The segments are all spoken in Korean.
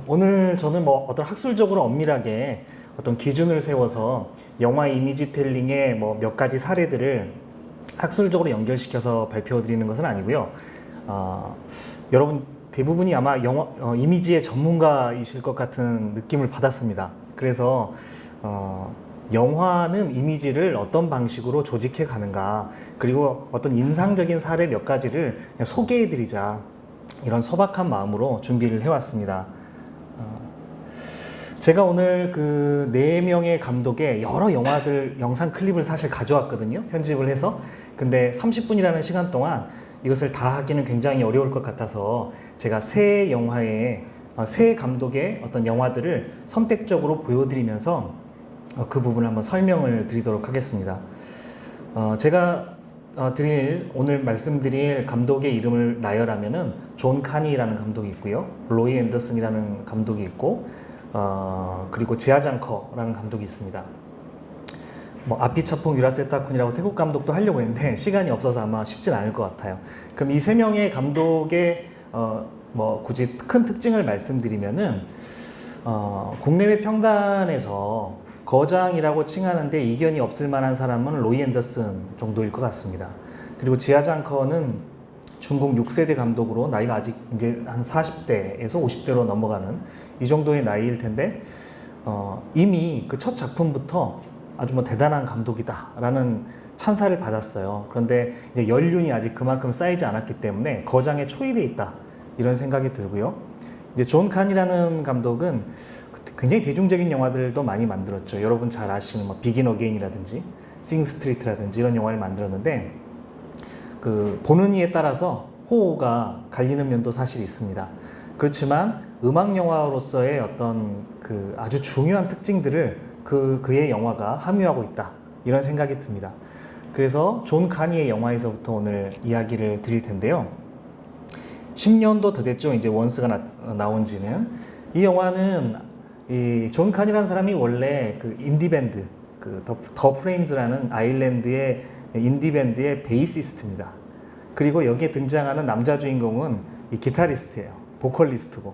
오늘 저는 뭐 어떤 학술적으로 엄밀하게 어떤 기준을 세워서 영화 이미지 텔링의 뭐 몇 가지 사례들을 학술적으로 연결시켜서 발표해 드리는 것은 아니고요. 여러분 대부분이 아마 이미지의 전문가이실 것 같은 느낌을 받았습니다. 그래서 영화는 이미지를 어떤 방식으로 조직해 가는가, 그리고 어떤 인상적인 사례 몇 가지를 소개해 드리자, 이런 소박한 마음으로 준비를 해왔습니다. 제가 오늘 그 4명의 감독의 여러 영화들 영상 클립을 사실 가져왔거든요. 편집을 해서. 근데 30분이라는 시간 동안 이것을 다 하기는 굉장히 어려울 것 같아서 제가 세 감독의 어떤 영화들을 선택적으로 보여드리면서 그 부분을 한번 설명을 드리도록 하겠습니다. 제가 오늘 말씀드릴 감독의 이름을 나열하면은 존 카니라는 감독이 있고요, 로이 앤더슨이라는 감독이 있고, 그리고 지아장커라는 감독이 있습니다. 뭐 아피차풍 위라세타쿤이라고 태국 감독도 하려고 했는데 시간이 없어서 아마 쉽진 않을 것 같아요. 그럼 이 3명의 감독의 뭐 굳이 큰 특징을 말씀드리면은 국내외 평단에서 거장이라고 칭하는데 이견이 없을 만한 사람은 로이 앤더슨 정도일 것 같습니다. 그리고 지아장커는 중국 6세대 감독으로 나이가 아직 이제 한 40대에서 50대로 넘어가는 이 정도의 나이일 텐데, 이미 그 첫 작품부터 아주 뭐 대단한 감독이다라는 찬사를 받았어요. 그런데 이제 연륜이 아직 그만큼 쌓이지 않았기 때문에 거장에 초입해 있다, 이런 생각이 들고요. 이제 존 칸이라는 감독은 굉장히 대중적인 영화들도 많이 만들었죠. 여러분 잘 아시는 뭐 비긴 어게인이라든지 싱 스트리트라든지 이런 영화를 만들었는데, 그 보는 이에 따라서 호호가 갈리는 면도 사실 있습니다. 그렇지만 음악 영화로서의 어떤 그 아주 중요한 특징들을 그의 영화가 함유하고 있다, 이런 생각이 듭니다. 그래서 존 카니의 영화에서부터 오늘 이야기를 드릴 텐데요. 10년도 더 됐죠, 이제 원스가 나온 지는. 이 영화는 이 존 칸이라는 사람이 원래 그 인디밴드, 그 더 프레임즈라는 아일랜드의 인디밴드의 베이시스트입니다. 그리고 여기에 등장하는 남자 주인공은 이 기타리스트예요. 보컬리스트고.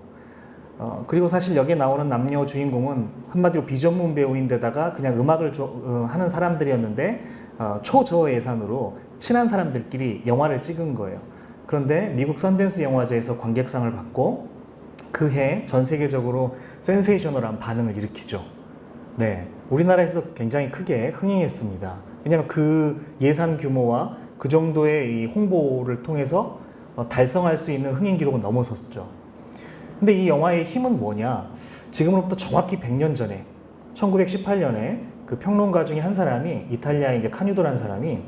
그리고 사실 여기에 나오는 남녀 주인공은 한마디로 비전문 배우인데다가 그냥 음악을 하는 사람들이었는데, 초저 예산으로 친한 사람들끼리 영화를 찍은 거예요. 그런데 미국 선댄스 영화제에서 관객상을 받고 그해 전 세계적으로 센세이셔널한 반응을 일으키죠. 네, 우리나라에서도 굉장히 크게 흥행했습니다. 왜냐하면 그 예산 규모와 그 정도의 이 홍보를 통해서 달성할 수 있는 흥행 기록은 넘어섰죠. 근데 이 영화의 힘은 뭐냐? 지금으로부터 정확히 100년 전에 1918년에 그 평론가 중에 한 사람이, 이탈리아의 이제 카뉴도라는 사람이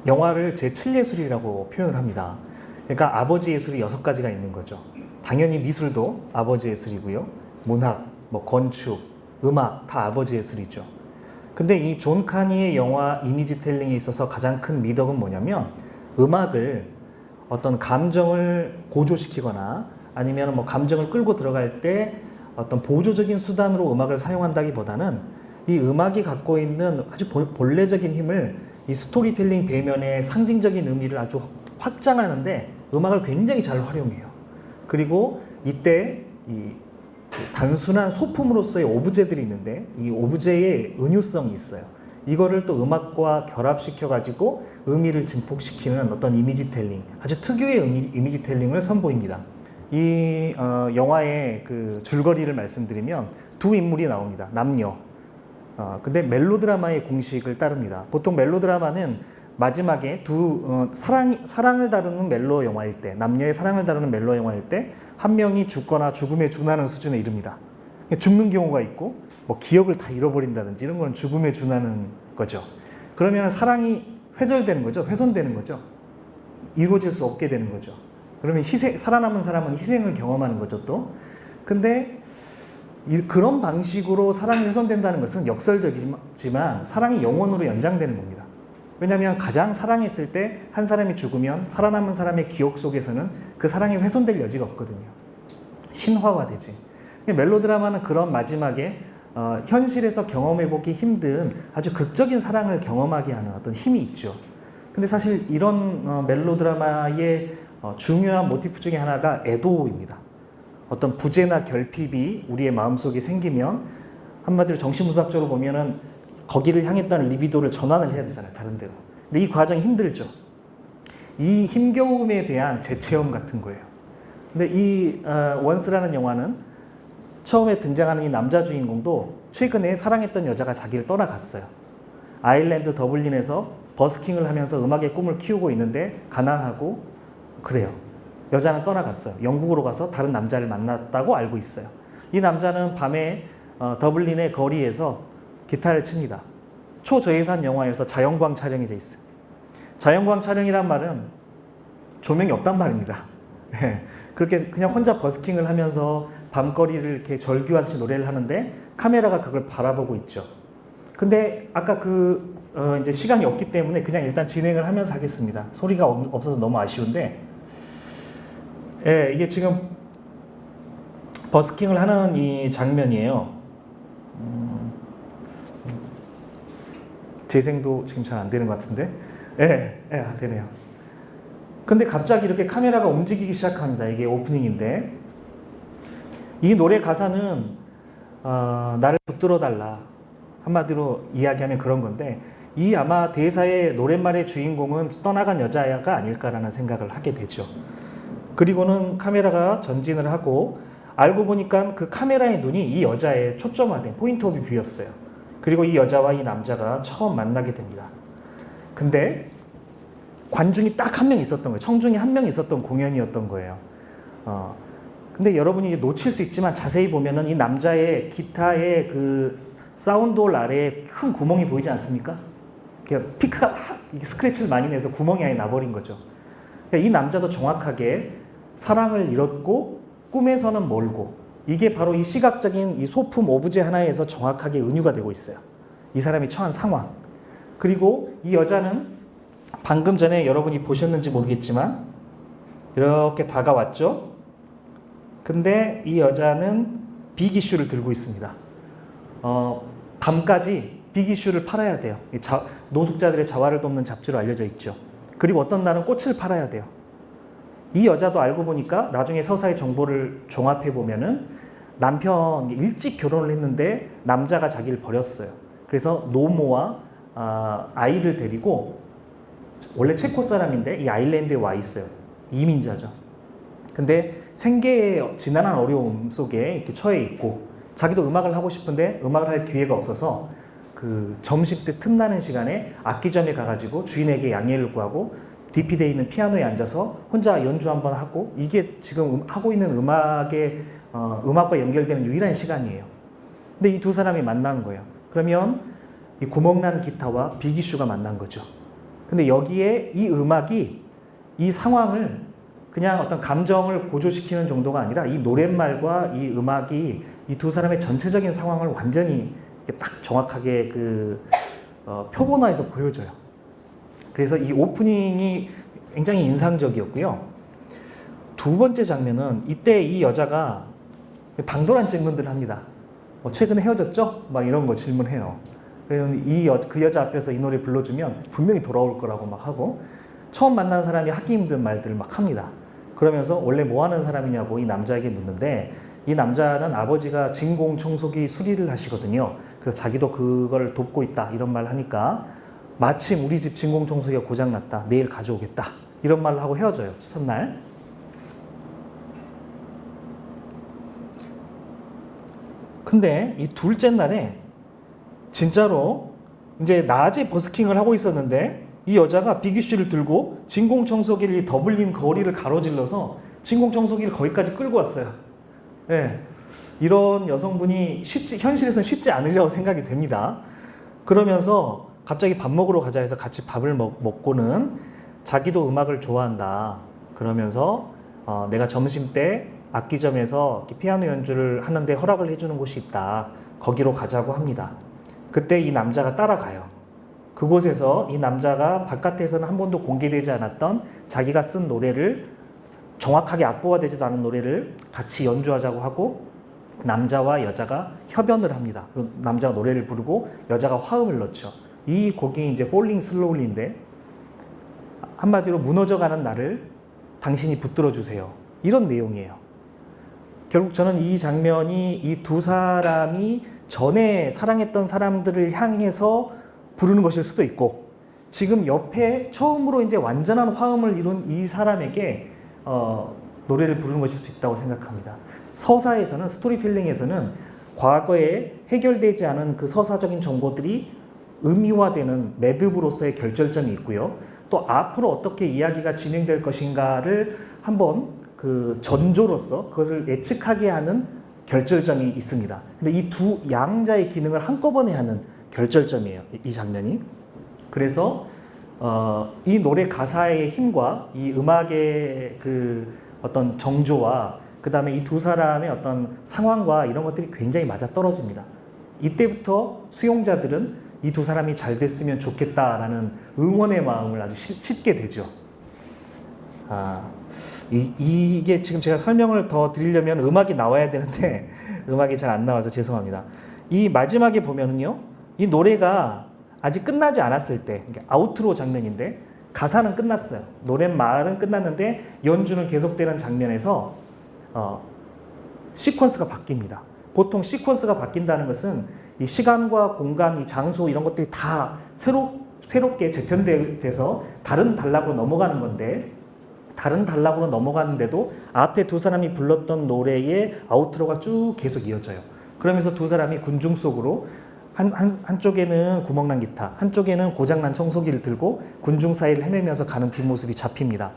영화를 제7예술이라고 표현을 합니다. 그러니까 아버지 예술이 6가지가 있는 거죠. 당연히 미술도 아버지 예술이고요, 문학, 뭐 건축, 음악 다 아버지 예술이죠. 근데 이 존 카니의 영화 이미지 텔링에 있어서 가장 큰 미덕은 뭐냐면, 음악을 어떤 감정을 고조시키거나 아니면 뭐 감정을 끌고 들어갈 때 어떤 보조적인 수단으로 음악을 사용한다기보다는 이 음악이 갖고 있는 아주 본래적인 힘을 이 스토리텔링 배면의 상징적인 의미를 아주 확장하는데 음악을 굉장히 잘 활용해요. 그리고 이때 이 단순한 소품으로서의 오브제들이 있는데 이 오브제의 은유성이 있어요. 이거를 또 음악과 결합시켜 가지고 의미를 증폭시키는 어떤 이미지 텔링, 아주 특유의 이미지 텔링을 선보입니다. 이 영화의 그 줄거리를 말씀드리면 두 인물이 나옵니다. 남녀. 근데 멜로드라마의 공식을 따릅니다. 보통 멜로드라마는 마지막에 사랑을 다루는 멜로 영화일 때, 남녀의 사랑을 다루는 멜로 영화일 때 한 명이 죽거나 죽음에 준하는 수준에 이릅니다. 죽는 경우가 있고, 뭐 기억을 다 잃어버린다든지 이런 건 죽음에 준하는 거죠. 그러면 사랑이 회절되는 거죠. 훼손되는 거죠. 이루어질 수 없게 되는 거죠. 그러면 살아남은 사람은 희생을 경험하는 거죠, 또. 근데 그런 방식으로 사랑이 훼손된다는 것은 역설적이지만 사랑이 영원으로 연장되는 겁니다. 왜냐하면 가장 사랑했을 때 한 사람이 죽으면 살아남은 사람의 기억 속에서는 그 사랑이 훼손될 여지가 없거든요. 신화화되지. 멜로드라마는 그런 마지막에 현실에서 경험해보기 힘든 아주 극적인 사랑을 경험하게 하는 어떤 힘이 있죠. 근데 사실 이런 멜로드라마의 중요한 모티프 중에 하나가 애도입니다. 어떤 부재나 결핍이 우리의 마음속에 생기면 한마디로 정신분석적으로 보면은 거기를 향했다는 리비도를 전환을 해야 되잖아요. 다른 데로. 근데 이 과정이 힘들죠. 이 힘겨움에 대한 재체험 같은 거예요. 근데 이 원스라는 영화는 처음에 등장하는 이 남자 주인공도 최근에 사랑했던 여자가 자기를 떠나갔어요. 아일랜드 더블린에서 버스킹을 하면서 음악의 꿈을 키우고 있는데 가난하고 그래요. 여자는 떠나갔어요. 영국으로 가서 다른 남자를 만났다고 알고 있어요. 이 남자는 밤에 더블린의 거리에서 기타를 칩니다. 초저예산 영화에서 자연광 촬영이 돼 있어요. 자연광 촬영이란 말은 조명이 없단 말입니다. 그렇게 그냥 혼자 버스킹을 하면서 밤거리를 이렇게 절규하듯이 노래를 하는데 카메라가 그걸 바라보고 있죠. 근데 아까 이제 시간이 없기 때문에 그냥 일단 진행을 하면서 하겠습니다. 소리가 없어서 너무 아쉬운데, 예, 이게 지금 버스킹을 하는 이 장면이에요. 재생도 지금 잘 안 되는 것 같은데, 되네요. 근데 갑자기 이렇게 카메라가 움직이기 시작합니다. 이게 오프닝인데, 이 노래 가사는 나를 붙들어 달라, 한마디로 이야기하면 그런 건데, 이 아마 대사의 노랫말의 주인공은 떠나간 여자가 아닐까라는 생각을 하게 되죠. 그리고는 카메라가 전진을 하고 알고 보니까 그 카메라의 눈이 이 여자에 초점화된 포인트 오브 뷰였어요. 그리고 이 여자와 이 남자가 처음 만나게 됩니다. 근데 관중이 딱 한 명 있었던 거예요. 청중이 한 명 있었던 공연이었던 거예요. 근데 여러분이 놓칠 수 있지만 자세히 보면은 이 남자의 기타의 그 사운드홀 아래에 큰 구멍이 보이지 않습니까? 피크가 스크래치를 많이 내서 구멍이 아예 나버린 거죠. 이 남자도 정확하게 사랑을 잃었고 꿈에서는 멀고, 이게 바로 이 시각적인 이 소품 오브제 하나에서 정확하게 은유가 되고 있어요. 이 사람이 처한 상황. 그리고 이 여자는 방금 전에 여러분이 보셨는지 모르겠지만 이렇게 다가왔죠. 근데 이 여자는 빅이슈를 들고 있습니다. 밤까지 빅이슈를 팔아야 돼요. 노숙자들의 자활을 돕는 잡지로 알려져 있죠. 그리고 어떤 날은 꽃을 팔아야 돼요. 이 여자도 알고 보니까 나중에 서사의 정보를 종합해 보면은 남편 일찍 결혼을 했는데 남자가 자기를 버렸어요. 그래서 노모와 아이를 데리고, 원래 체코 사람인데 이 아일랜드에 와 있어요. 이민자죠. 근데 생계의 지난한 어려움 속에 이렇게 처해 있고, 자기도 음악을 하고 싶은데 음악을 할 기회가 없어서 그 점심 때 틈나는 시간에 악기점에 가가지고 주인에게 양해를 구하고 DP대에 있는 피아노에 앉아서 혼자 연주 한번 하고, 이게 지금 하고 있는 음악과 연결되는 유일한 시간이에요. 근데 이 두 사람이 만난 거예요. 그러면 이 구멍난 기타와 빅이슈가 만난 거죠. 근데 여기에 이 음악이 이 상황을 그냥 어떤 감정을 고조시키는 정도가 아니라 이 노랫말과 이 음악이 이 두 사람의 전체적인 상황을 완전히 딱 정확하게 표본화해서 보여줘요. 그래서 이 오프닝이 굉장히 인상적이었고요. 두 번째 장면은 이때 이 여자가 당돌한 질문들을 합니다. 최근에 헤어졌죠? 막 이런 거 질문해요. 그래서 그 여자 앞에서 이 노래 불러주면 분명히 돌아올 거라고 막 하고, 처음 만난 사람이 하기 힘든 말들을 막 합니다. 그러면서 원래 뭐 하는 사람이냐고 이 남자에게 묻는데, 이 남자는 아버지가 진공청소기 수리를 하시거든요. 그래서 자기도 그걸 돕고 있다 이런 말 하니까, 마침 우리 집 진공청소기가 고장났다, 내일 가져오겠다 이런 말을 하고 헤어져요. 첫날. 근데 이 둘째 날에 진짜로 이제 낮에 버스킹을 하고 있었는데 이 여자가 빅이슈를 들고 진공청소기를 더블린 거리를 가로질러서 진공청소기를 거기까지 끌고 왔어요. 네. 이런 여성분이 현실에서는 쉽지 않으려고 생각이 됩니다. 그러면서 갑자기 밥 먹으러 가자 해서 같이 밥을 먹고는 자기도 음악을 좋아한다. 그러면서 내가 점심 때 악기점에서 피아노 연주를 하는데 허락을 해주는 곳이 있다. 거기로 가자고 합니다. 그때 이 남자가 따라가요. 그곳에서 이 남자가 바깥에서는 한 번도 공개되지 않았던 자기가 쓴 노래를, 정확하게 악보가 되지도 않은 노래를 같이 연주하자고 하고, 남자와 여자가 협연을 합니다. 남자가 노래를 부르고 여자가 화음을 넣죠. 이 곡이 이제 Falling Slowly인데, 한마디로 무너져가는 나를 당신이 붙들어 주세요. 이런 내용이에요. 결국 저는 이 장면이 이 두 사람이 전에 사랑했던 사람들을 향해서 부르는 것일 수도 있고, 지금 옆에 처음으로 이제 완전한 화음을 이룬 이 사람에게 노래를 부르는 것일 수 있다고 생각합니다. 서사에서는, 스토리텔링에서는 과거에 해결되지 않은 그 서사적인 정보들이 의미화되는 매듭으로서의 결절점이 있고요. 또 앞으로 어떻게 이야기가 진행될 것인가를 한번 그 전조로서 그것을 예측하게 하는 결절점이 있습니다. 근데 이 두 양자의 기능을 한꺼번에 하는 결절점이에요, 이 장면이. 그래서 이 노래 가사의 힘과 이 음악의 그 어떤 정조와 그 다음에 이 두 사람의 어떤 상황과 이런 것들이 굉장히 맞아 떨어집니다. 이때부터 수용자들은 이 두 사람이 잘 됐으면 좋겠다라는 응원의 마음을 아주 싣게 되죠. 이게 지금 제가 설명을 더 드리려면 음악이 나와야 되는데 음악이 잘 안 나와서 죄송합니다. 이 마지막에 보면은요, 이 노래가 아직 끝나지 않았을 때, 아우트로 장면인데 가사는 끝났어요. 노랫말은 끝났는데 연주는 계속되는 장면에서 시퀀스가 바뀝니다. 보통 시퀀스가 바뀐다는 것은 이 시간과 공간, 이 장소 이런 것들이 다 새롭게 재편돼서 다른 단락으로 넘어가는 건데, 다른 단락으로 넘어가는데도 앞에 두 사람이 불렀던 노래의 아우트로가 쭉 계속 이어져요. 그러면서 두 사람이 군중 속으로 한쪽에는 구멍난 기타, 한쪽에는 고장난 청소기를 들고 군중 사이를 헤매면서 가는 뒷모습이 잡힙니다.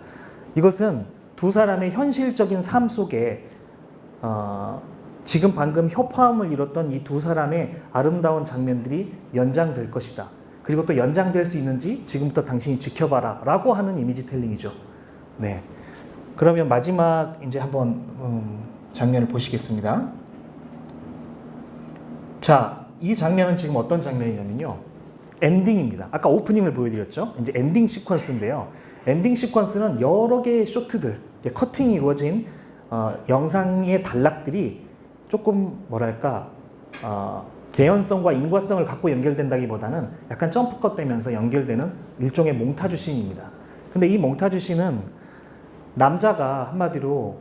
이것은 두 사람의 현실적인 삶 속에 지금 방금 협화음을 이뤘던 이 두 사람의 아름다운 장면들이 연장될 것이다. 그리고 또 연장될 수 있는지 지금부터 당신이 지켜봐라 라고 하는 이미지 텔링이죠. 네. 그러면 마지막 이제 한번 장면을 보시겠습니다. 자, 이 장면은 지금 어떤 장면이냐면요, 엔딩입니다. 아까 오프닝을 보여드렸죠. 이제 엔딩 시퀀스인데요. 엔딩 시퀀스는 여러 개의 쇼트들, 커팅이 이루어진 영상의 단락들이 조금 뭐랄까 개연성과 인과성을 갖고 연결된다기보다는 약간 점프컷 되면서 연결되는 일종의 몽타주 씬입니다. 근데 이 몽타주 씬은 남자가 한마디로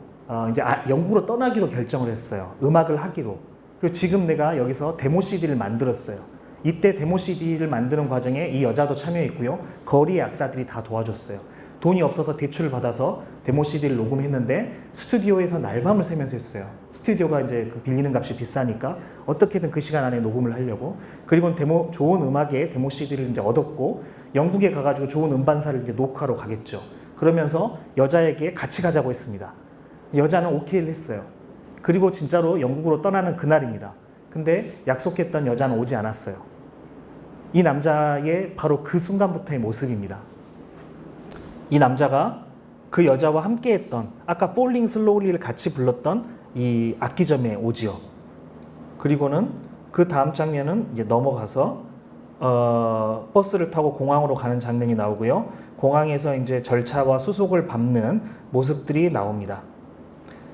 이제 영국으로 떠나기로 결정을 했어요. 음악을 하기로. 그리고 지금 내가 여기서 데모 CD를 만들었어요. 이때 데모 CD를 만드는 과정에 이 여자도 참여했고요. 거리의 약사들이 다 도와줬어요. 돈이 없어서 대출을 받아서 데모 CD를 녹음했는데 스튜디오에서 날밤을 새면서 했어요. 스튜디오가 이제 그 빌리는 값이 비싸니까 어떻게든 그 시간 안에 녹음을 하려고. 그리고 좋은 음악의 데모 CD를 이제 얻었고 영국에 가가지고 좋은 음반사를 이제 녹화로 가겠죠. 그러면서 여자에게 같이 가자고 했습니다. 여자는 오케이를 했어요. 그리고 진짜로 영국으로 떠나는 그날입니다. 근데 약속했던 여자는 오지 않았어요. 이 남자의 바로 그 순간부터의 모습입니다. 이 남자가 그 여자와 함께 했던, 아까 Falling Slowly를 같이 불렀던 이 악기점에 오지요. 그리고는 그 다음 장면은 이제 넘어가서 버스를 타고 공항으로 가는 장면이 나오고요. 공항에서 이제 절차와 수속을 밟는 모습들이 나옵니다.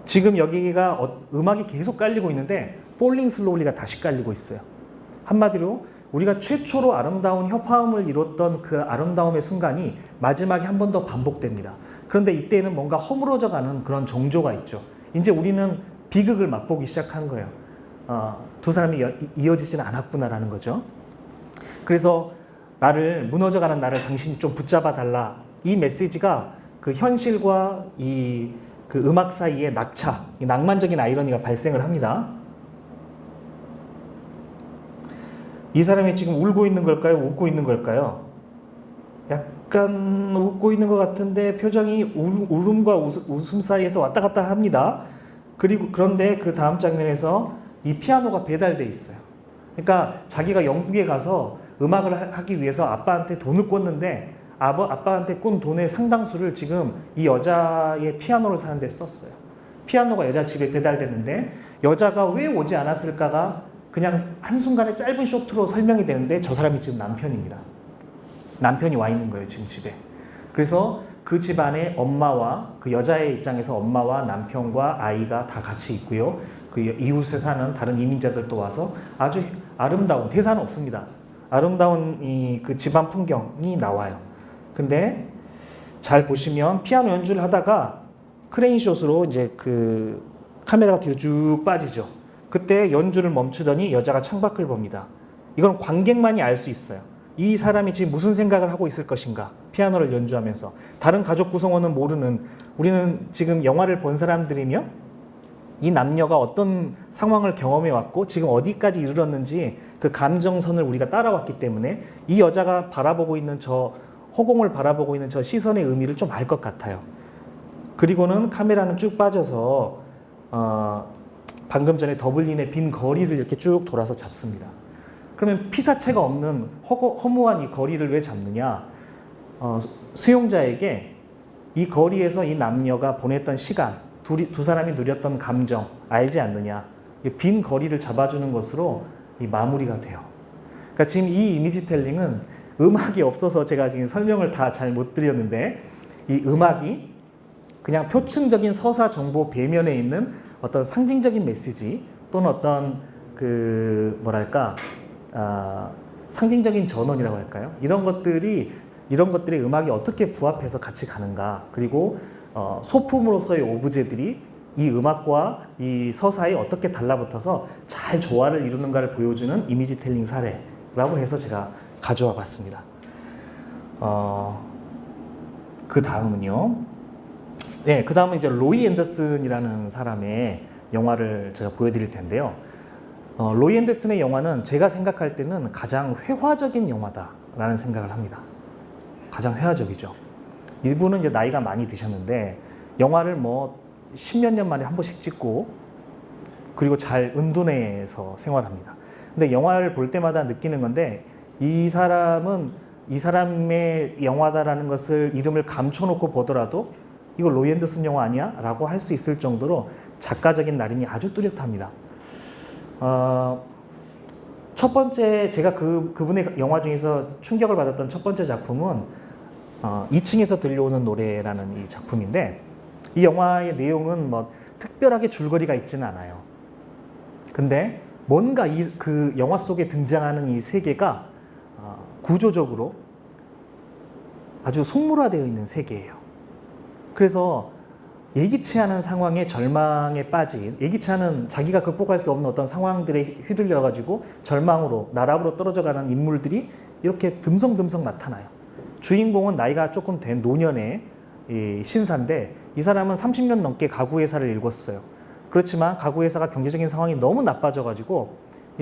지금 여기가 음악이 계속 깔리고 있는데 Falling Slowly가 다시 깔리고 있어요. 한마디로 우리가 최초로 아름다운 협화음을 이뤘던 그 아름다움의 순간이 마지막에 한 번 더 반복됩니다. 그런데 이때는 뭔가 허물어져가는 그런 정조가 있죠. 이제 우리는 비극을 맛보기 시작한 거예요. 두 사람이 이어지지는 않았구나라는 거죠. 그래서 무너져가는 나를 당신이 좀 붙잡아 달라. 이 메시지가 그 현실과 그 음악 사이에 낙차, 이 낭만적인 아이러니가 발생을 합니다. 이 사람이 지금 울고 있는 걸까요? 웃고 있는 걸까요? 약간 웃고 있는 것 같은데 표정이 울음과 웃음 사이에서 왔다 갔다 합니다. 그런데 그 다음 장면에서 이 피아노가 배달돼 있어요. 그러니까 자기가 영국에 가서 음악을 하기 위해서 아빠한테 돈을 꿨는데 아빠한테 꾼 돈의 상당수를 지금 이 여자의 피아노를 사는 데 썼어요. 피아노가 여자 집에 배달됐는데 여자가 왜 오지 않았을까가 그냥 한순간에 짧은 쇼트로 설명이 되는데 저 사람이 지금 남편입니다. 남편이 와 있는 거예요, 지금 집에. 그래서 그 집안에 엄마와 그 여자의 입장에서 엄마와 남편과 아이가 다 같이 있고요. 그 이웃에 사는 다른 이민자들도 와서 아주 아름다운, 대사는 없습니다. 아름다운 그 집안 풍경이 나와요. 근데 잘 보시면 피아노 연주를 하다가 크레인숏으로 이제 그 카메라가 뒤로 쭉 빠지죠. 그때 연주를 멈추더니 여자가 창밖을 봅니다. 이건 관객만이 알 수 있어요. 이 사람이 지금 무슨 생각을 하고 있을 것인가, 피아노를 연주하면서. 다른 가족 구성원은 모르는, 우리는 지금 영화를 본 사람들이며 이 남녀가 어떤 상황을 경험해 왔고 지금 어디까지 이르렀는지 그 감정선을 우리가 따라왔기 때문에 이 여자가 바라보고 있는 저 허공을 바라보고 있는 저 시선의 의미를 좀 알 것 같아요. 그리고는 카메라는 쭉 빠져서 방금 전에 더블린의 빈 거리를 이렇게 쭉 돌아서 잡습니다. 그러면 피사체가 없는 허무한 이 거리를 왜 잡느냐? 수용자에게 이 거리에서 이 남녀가 보냈던 시간, 두 사람이 누렸던 감정 알지 않느냐? 빈 거리를 잡아주는 것으로 이 마무리가 돼요. 그러니까 지금 이 이미지텔링은 음악이 없어서 제가 지금 설명을 다 잘 못 드렸는데, 이 음악이 그냥 표층적인 서사 정보 배면에 있는 어떤 상징적인 메시지 또는 어떤 상징적인 전원이라고 할까요? 이런 것들의 음악이 어떻게 부합해서 같이 가는가, 그리고 소품으로서의 오브제들이 이 음악과 이 서사에 어떻게 달라붙어서 잘 조화를 이루는가를 보여주는 이미지텔링 사례라고 해서 제가 가져와 봤습니다. 그 다음은요. 네, 그 다음은 이제 로이 앤더슨이라는 사람의 영화를 제가 보여드릴 텐데요. 로이 앤더슨의 영화는 제가 생각할 때는 가장 회화적인 영화다라는 생각을 합니다. 가장 회화적이죠. 이분은 이제 나이가 많이 드셨는데 영화를 뭐 십몇 년 만에 한 번씩 찍고 그리고 잘 은둔해서 생활합니다. 근데 영화를 볼 때마다 느끼는 건데 이 사람의 영화다라는 것을 이름을 감춰놓고 보더라도 이거 로이 앤더슨 영화 아니야? 라고 할 수 있을 정도로 작가적인 날인이 아주 뚜렷합니다. 첫 번째 제가 그분의 영화 중에서 충격을 받았던 첫 번째 작품은 2층에서 들려오는 노래라는 이 작품인데, 이 영화의 내용은 뭐 특별하게 줄거리가 있지는 않아요. 근데 뭔가 그 영화 속에 등장하는 이 세계가 구조적으로 아주 속물화되어 있는 세계예요. 그래서 예기치 않은 상황에 절망에 빠진, 예기치 않은 자기가 극복할 수 없는 어떤 상황들에 휘둘려가지고 절망으로, 나락으로 떨어져가는 인물들이 이렇게 듬성듬성 나타나요. 주인공은 나이가 조금 된 노년의 신사인데 이 사람은 30년 넘게 가구회사를 일궜어요. 그렇지만 가구회사가 경제적인 상황이 너무 나빠져가지고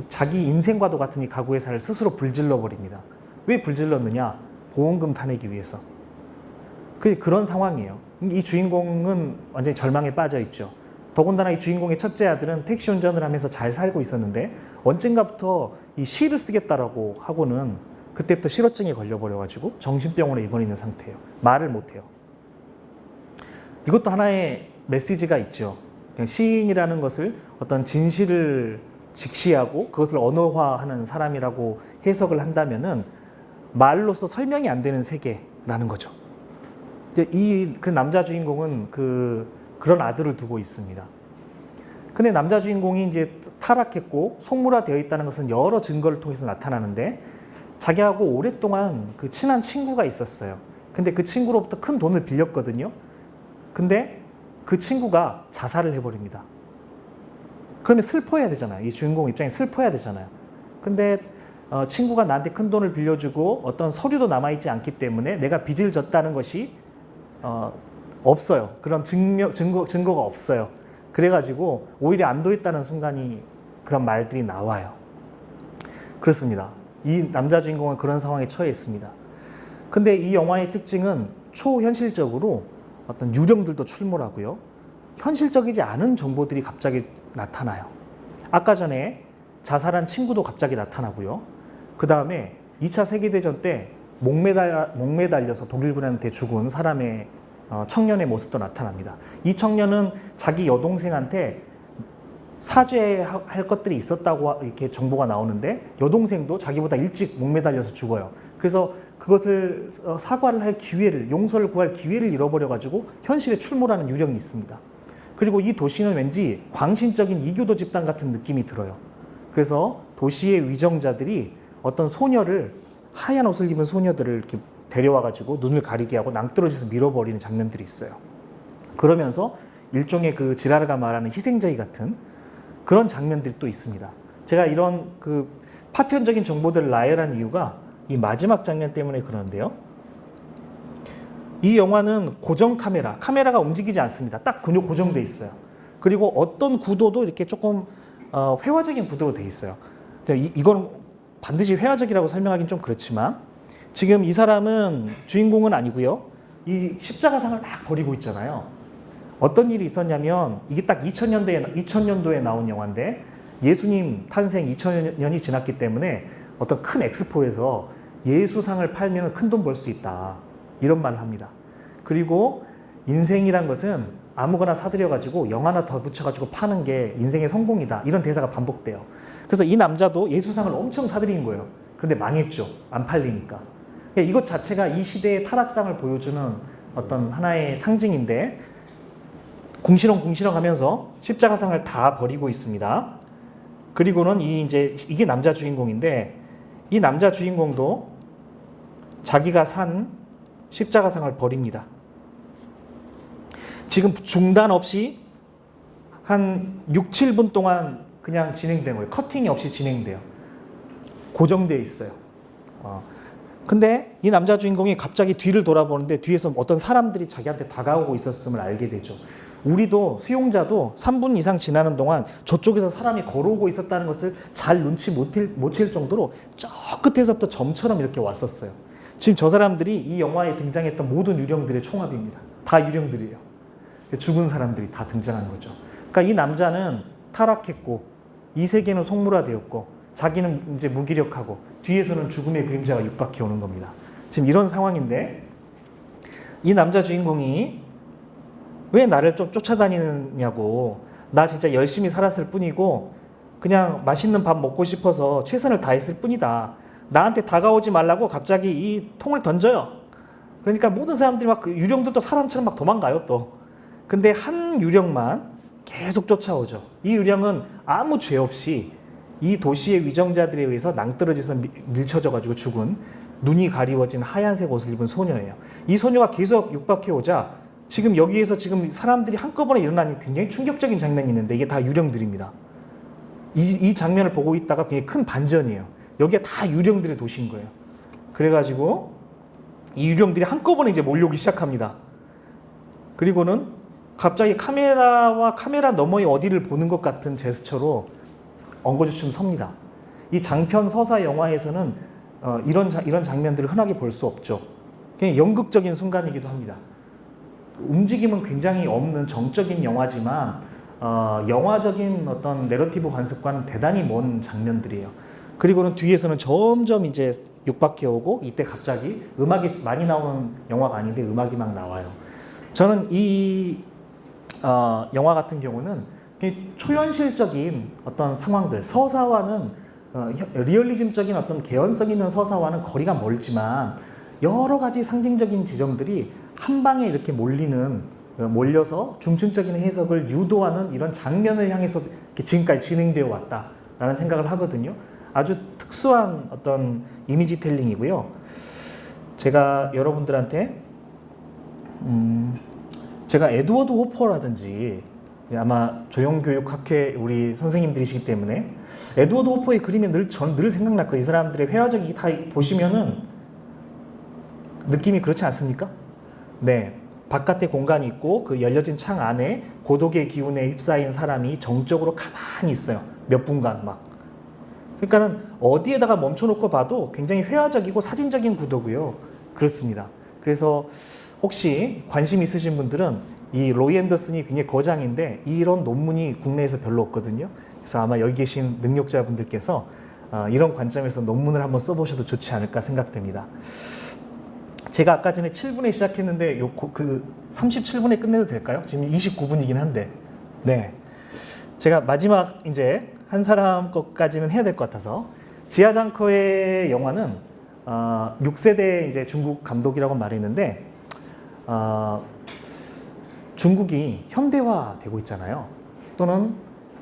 자기 인생과도 같은 이 가구회사를 스스로 불질러 버립니다. 왜 불질렀느냐? 보험금 타내기 위해서. 그런 상황이에요. 이 주인공은 완전히 절망에 빠져 있죠. 더군다나 이 주인공의 첫째 아들은 택시 운전을 하면서 잘 살고 있었는데 언젠가부터 이 시를 쓰겠다라고 하고는 그때부터 실어증에 걸려버려가지고 정신병원에 입원해 있는 상태예요. 말을 못해요. 이것도 하나의 메시지가 있죠. 그냥 시인이라는 것을 어떤 진실을 직시하고 그것을 언어화하는 사람이라고 해석을 한다면은 말로서 설명이 안 되는 세계라는 거죠. 그 남자 주인공은 그런 아들을 두고 있습니다. 근데 남자 주인공이 이제 타락했고 속물화되어 있다는 것은 여러 증거를 통해서 나타나는데, 자기하고 오랫동안 그 친한 친구가 있었어요. 근데 그 친구로부터 큰 돈을 빌렸거든요. 근데 그 친구가 자살을 해버립니다. 그러면 슬퍼해야 되잖아요. 이 주인공 입장에 슬퍼해야 되잖아요. 근데 친구가 나한테 큰 돈을 빌려주고 어떤 서류도 남아있지 않기 때문에 내가 빚을 졌다는 것이 없어요. 그런 증거가 없어요. 그래가지고 오히려 안도했다는 순간이 그런 말들이 나와요. 그렇습니다. 이 남자 주인공은 그런 상황에 처해 있습니다. 근데 이 영화의 특징은 초현실적으로 어떤 유령들도 출몰하고요. 현실적이지 않은 정보들이 갑자기 나타나요. 아까 전에 자살한 친구도 갑자기 나타나고요. 그 다음에 2차 세계대전 때 목매달려서 독일군한테 죽은 사람의 청년의 모습도 나타납니다. 이 청년은 자기 여동생한테 사죄할 것들이 있었다고 이렇게 정보가 나오는데 여동생도 자기보다 일찍 목매달려서 죽어요. 그래서 그것을 사과를 할 기회를, 용서를 구할 기회를 잃어버려가지고 현실에 출몰하는 유령이 있습니다. 그리고 이 도시는 왠지 광신적인 이교도 집단 같은 느낌이 들어요. 그래서 도시의 위정자들이 어떤 소녀를, 하얀 옷을 입은 소녀들을 이렇게 데려와가지고 눈을 가리게 하고 낭떠러지에서 밀어버리는 장면들이 있어요. 그러면서 일종의 그 지라르가 말하는 희생자의 같은 그런 장면들이 또 있습니다. 제가 이런 그 파편적인 정보들을 나열한 이유가 이 마지막 장면 때문에 그러는데요. 이 영화는 고정 카메라가 움직이지 않습니다. 딱 고정돼 있어요. 그리고 어떤 구도도 이렇게 조금 회화적인 구도로 돼 있어요. 이건 반드시 회화적이라고 설명하기는 좀 그렇지만 지금 이 사람은 주인공은 아니고요. 이 십자가상을 막 버리고 있잖아요. 어떤 일이 있었냐면 이게 딱 2000년도에 나온 영화인데 예수님 탄생 2000년이 지났기 때문에 어떤 큰 엑스포에서 예수상을 팔면 큰 돈 벌 수 있다. 이런 말을 합니다. 그리고 인생이란 것은 아무거나 사들여가지고 영 하나 더 붙여가지고 파는 게 인생의 성공이다. 이런 대사가 반복돼요. 그래서 이 남자도 예수상을 엄청 사들인 거예요. 근데 망했죠. 안 팔리니까. 이것 자체가 이 시대의 타락상을 보여주는 어떤 하나의 상징인데 궁시렁궁시렁 하면서 십자가상을 다 버리고 있습니다. 그리고는 이게 남자 주인공인데 이 남자 주인공도 자기가 산 십자가상을 버립니다. 지금 중단 없이 한 6, 7분 동안 그냥 진행된 거예요. 커팅이 없이 진행돼요. 고정되어 있어요. 근데 이 남자 주인공이 갑자기 뒤를 돌아보는데 뒤에서 어떤 사람들이 자기한테 다가오고 있었음을 알게 되죠. 우리도 수용자도 3분 이상 지나는 동안 저쪽에서 사람이 걸어오고 있었다는 것을 잘 눈치 못 챌 정도로 저 끝에서부터 점처럼 이렇게 왔었어요. 지금 저 사람들이 이 영화에 등장했던 모든 유령들의 총합입니다. 다 유령들이에요. 죽은 사람들이 다 등장한 거죠. 그러니까 이 남자는 타락했고 이 세계는 속물화되었고 자기는 이제 무기력하고 뒤에서는 죽음의 그림자가 육박해 오는 겁니다. 지금 이런 상황인데 이 남자 주인공이 왜 나를 좀 쫓아다니느냐고, 나 진짜 열심히 살았을 뿐이고 그냥 맛있는 밥 먹고 싶어서 최선을 다했을 뿐이다. 나한테 다가오지 말라고 갑자기 이 통을 던져요. 그러니까 모든 사람들이 막 그 유령들도 사람처럼 막 도망가요 또. 근데 한 유령만 계속 쫓아오죠. 이 유령은 아무 죄 없이 이 도시의 위정자들에 의해서 낭떠러지서 밀쳐져가지고 죽은 눈이 가리워진 하얀색 옷을 입은 소녀예요. 이 소녀가 계속 육박해오자 지금 여기에서 지금 사람들이 한꺼번에 일어나는 굉장히 충격적인 장면이 있는데 이게 다 유령들입니다. 이 장면을 보고 있다가 굉장히 큰 반전이에요. 여기가 다 유령들의 도시인 거예요. 그래가지고 이 유령들이 한꺼번에 이제 몰려오기 시작합니다. 그리고는 갑자기 카메라 너머의 어디를 보는 것 같은 제스처로 엉거주춤 섭니다. 이 장편 서사 영화에서는 이런 장면들을 흔하게 볼 수 없죠. 그냥 연극적인 순간이기도 합니다. 움직임은 굉장히 없는 정적인 영화지만 영화적인 어떤 내러티브 관습과는 대단히 먼 장면들이에요. 그리고는 뒤에서는 점점 이제 육박해 오고 이때 갑자기 음악이 많이 나오는 영화가 아닌데 음악이 막 나와요. 저는 이 영화 같은 경우는 초현실적인 어떤 상황들, 서사와는 리얼리즘적인 어떤 개연성 있는 서사와는 거리가 멀지만 여러 가지 상징적인 지점들이 한 방에 이렇게 몰려서 중층적인 해석을 유도하는 이런 장면을 향해서 지금까지 진행되어 왔다라는 생각을 하거든요. 아주 특수한 어떤 이미지 텔링이고요. 제가 여러분들한테 제가 에드워드 호퍼라든지 아마 조형교육학회 우리 선생님들이시기 때문에 에드워드 호퍼의 그림이 늘 생각났고 이 사람들의 회화적이 다 보시면은 느낌이 그렇지 않습니까? 네, 바깥에 공간이 있고 그 열려진 창 안에 고독의 기운에 휩싸인 사람이 정적으로 가만히 있어요. 몇 분간 막. 그러니까는 어디에다가 멈춰놓고 봐도 굉장히 회화적이고 사진적인 구도고요. 그렇습니다. 그래서 혹시 관심 있으신 분들은 이 로이 앤더슨이 굉장히 거장인데 이런 논문이 국내에서 별로 없거든요. 그래서 아마 여기 계신 능력자분들께서 이런 관점에서 논문을 한번 써보셔도 좋지 않을까 생각됩니다. 제가 아까 전에 7분에 시작했는데 그 37분에 끝내도 될까요? 지금 29분이긴 한데. 네. 제가 마지막 이제 한 사람 것까지는 해야 될 것 같아서 지하장커의 영화는 6세대 이제 중국 감독이라고 말했는데 중국이 현대화되고 있잖아요. 또는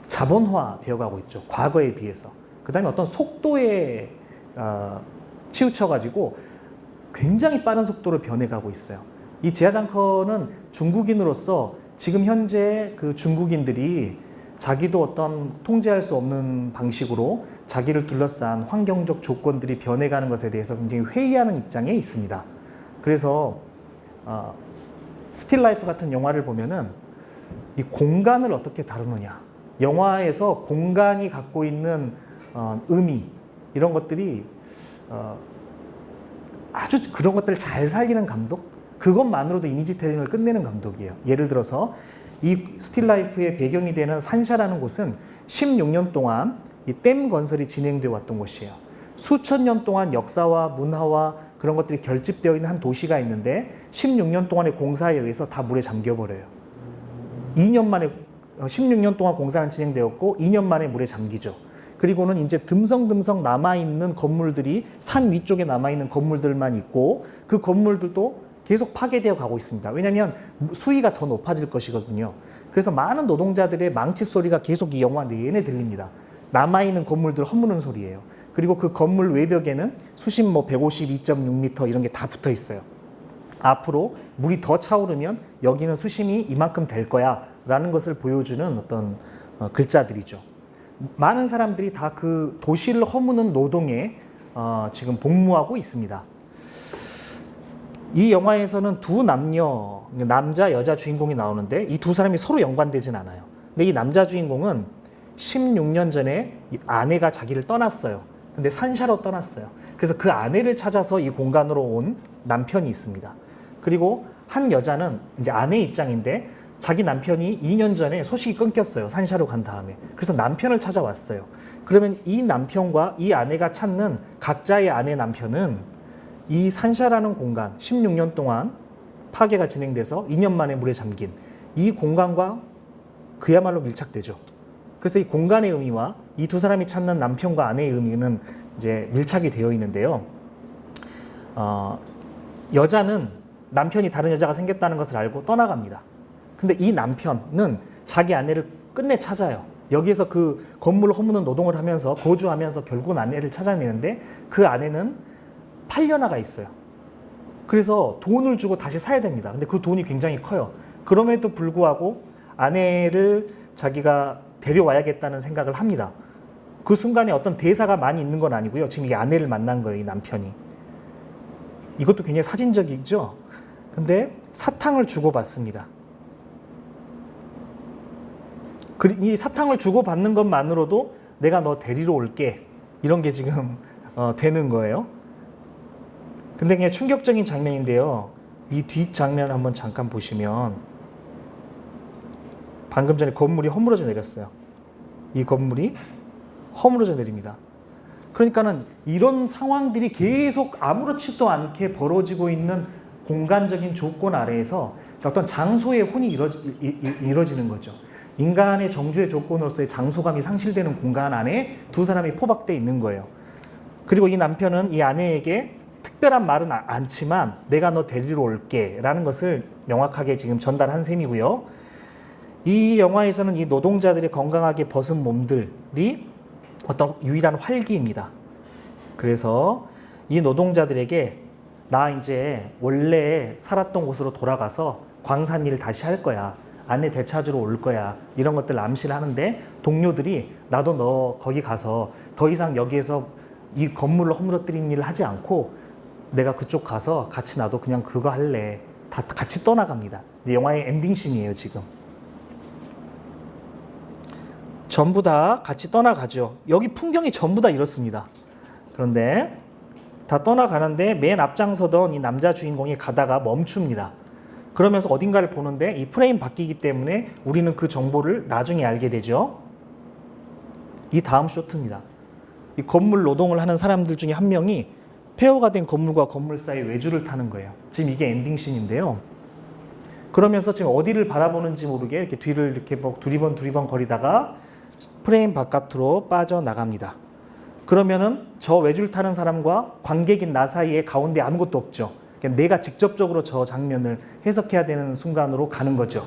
자본화 되어가고 있죠. 과거에 비해서. 그 다음에 어떤 속도에 치우쳐가지고 굉장히 빠른 속도로 변해가고 있어요. 이 지하장커는 중국인으로서 지금 현재 그 중국인들이 자기도 어떤 통제할 수 없는 방식으로 자기를 둘러싼 환경적 조건들이 변해가는 것에 대해서 굉장히 회의하는 입장에 있습니다. 그래서 스틸 라이프 같은 영화를 보면은 이 공간을 어떻게 다루느냐, 영화에서 공간이 갖고 있는 의미, 이런 것들이 아주 그런 것들을 잘 살리는 감독, 그것만으로도 이미지 텔링을 끝내는 감독이에요. 예를 들어서 이 스틸 라이프의 배경이 되는 산샤라는 곳은 16년 동안 이 댐 건설이 진행되어 왔던 곳이에요. 수천 년 동안 역사와 문화와 그런 것들이 결집되어 있는 한 도시가 있는데 16년 동안의 공사에 의해서 다 물에 잠겨버려요. 2년 만에 16년 동안 공사가 진행되었고 2년 만에 물에 잠기죠. 그리고는 이제 듬성듬성 남아있는 건물들이 산 위쪽에 남아있는 건물들만 있고 그 건물들도 계속 파괴되어 가고 있습니다. 왜냐하면 수위가 더 높아질 것이거든요. 그래서 많은 노동자들의 망치 소리가 계속 이 영화 내내 들립니다. 남아있는 건물들 허무는 소리예요. 그리고 그 건물 외벽에는 수심 152.6m 이런 게 다 붙어 있어요. 앞으로 물이 더 차오르면 여기는 수심이 이만큼 될 거야 라는 것을 보여주는 어떤 글자들이죠. 많은 사람들이 다 그 도시를 허무는 노동에 지금 복무하고 있습니다. 이 영화에서는 두 남자, 여자 주인공이 나오는데 이 두 사람이 서로 연관되진 않아요. 근데 이 남자 주인공은 16년 전에 아내가 자기를 떠났어요. 근데 산샤로 떠났어요. 그래서 그 아내를 찾아서 이 공간으로 온 남편이 있습니다. 그리고 한 여자는 이제 아내 입장인데 자기 남편이 2년 전에 소식이 끊겼어요. 산샤로 간 다음에. 그래서 남편을 찾아왔어요. 그러면 이 남편과 이 아내가 찾는 각자의 아내 남편은 이 산샤라는 공간, 16년 동안 파괴가 진행돼서 2년 만에 물에 잠긴 이 공간과 그야말로 밀착되죠. 그래서 이 공간의 의미와 이 두 사람이 찾는 남편과 아내의 의미는 이제 밀착이 되어 있는데요. 여자는 남편이 다른 여자가 생겼다는 것을 알고 떠나갑니다. 근데 이 남편은 자기 아내를 끝내 찾아요. 여기에서 그 건물을 허무는 노동을 하면서 거주하면서 결국은 아내를 찾아내는데 그 아내는 팔려나가 있어요. 그래서 돈을 주고 다시 사야 됩니다. 근데 그 돈이 굉장히 커요. 그럼에도 불구하고 아내를 자기가 데려와야겠다는 생각을 합니다. 그 순간에 어떤 대사가 많이 있는 건 아니고요. 지금 이 아내를 만난 거예요, 이 남편이. 이것도 굉장히 사진적이죠. 근데 사탕을 주고받습니다. 이 사탕을 주고받는 것만으로도 내가 너 데리러 올게, 이런 게 지금 되는 거예요. 근데 그냥 충격적인 장면인데요. 이 뒷 장면 한번 잠깐 보시면 방금 전에 건물이 허물어져 내렸어요. 이 건물이 허물어져 내립니다. 그러니까는 이런 상황들이 계속 아무렇지도 않게 벌어지고 있는 공간적인 조건 아래에서 어떤 장소의 혼이 이루어지는 거죠. 인간의 정주의 조건으로서의 장소감이 상실되는 공간 안에 두 사람이 포박되어 있는 거예요. 그리고 이 남편은 이 아내에게 특별한 말은 않지만 내가 너 데리러 올게 라는 것을 명확하게 지금 전달한 셈이고요. 이 영화에서는 이 노동자들의 건강하게 벗은 몸들이 어떤 유일한 활기입니다. 그래서 이 노동자들에게 나 이제 원래 살았던 곳으로 돌아가서 광산 일을 다시 할 거야. 아내 되찾으러 올 거야. 이런 것들 암시를 하는데 동료들이 나도 너 거기 가서 더 이상 여기에서 이 건물을 허물어뜨리는 일을 하지 않고 내가 그쪽 가서 같이 나도 그냥 그거 할래. 다 같이 떠나갑니다. 영화의 엔딩씬이에요, 지금. 전부 다 같이 떠나가죠. 여기 풍경이 전부 다 이렇습니다. 그런데 다 떠나가는데 맨 앞장서던 이 남자 주인공이 가다가 멈춥니다. 그러면서 어딘가를 보는데 이 프레임 바뀌기 때문에 우리는 그 정보를 나중에 알게 되죠. 이 다음 쇼트입니다. 이 건물 노동을 하는 사람들 중에 한 명이 폐허가 된 건물과 건물 사이 외주를 타는 거예요. 지금 이게 엔딩씬인데요. 그러면서 지금 어디를 바라보는지 모르게 이렇게 뒤를 이렇게 두리번 거리다가 프레임 바깥으로 빠져나갑니다. 그러면은 저 외줄 타는 사람과 관객인 나 사이에 가운데 아무것도 없죠. 내가 직접적으로 저 장면을 해석해야 되는 순간으로 가는 거죠.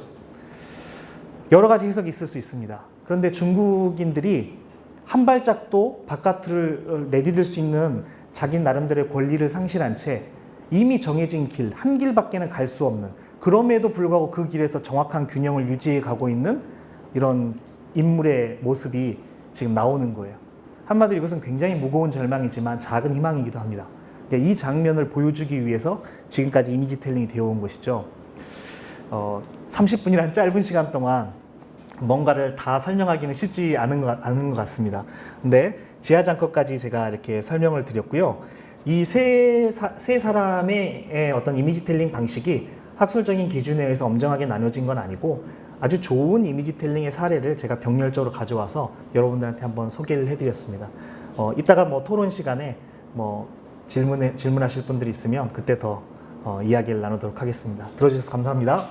여러 가지 해석이 있을 수 있습니다. 그런데 중국인들이 한 발짝도 바깥을 내디딜 수 있는 자기 나름대로의 권리를 상실한 채 이미 정해진 길, 한 길밖에는 갈 수 없는 그럼에도 불구하고 그 길에서 정확한 균형을 유지해 가고 있는 이런 인물의 모습이 지금 나오는 거예요. 한마디로 이것은 굉장히 무거운 절망이지만 작은 희망이기도 합니다. 이 장면을 보여주기 위해서 지금까지 이미지 텔링이 되어 온 것이죠. 30분이라는 짧은 시간 동안 뭔가를 다 설명하기는 쉽지 않은 것 같습니다. 근데 지하장터까지 제가 이렇게 설명을 드렸고요. 이 세 사람의 어떤 이미지 텔링 방식이 학술적인 기준에 의해서 엄정하게 나눠진 건 아니고 아주 좋은 이미지 텔링의 사례를 제가 병렬적으로 가져와서 여러분들한테 한번 소개를 해드렸습니다. 이따가 뭐 토론 시간에 뭐 질문하실 분들이 있으면 그때 더 이야기를 나누도록 하겠습니다. 들어주셔서 감사합니다.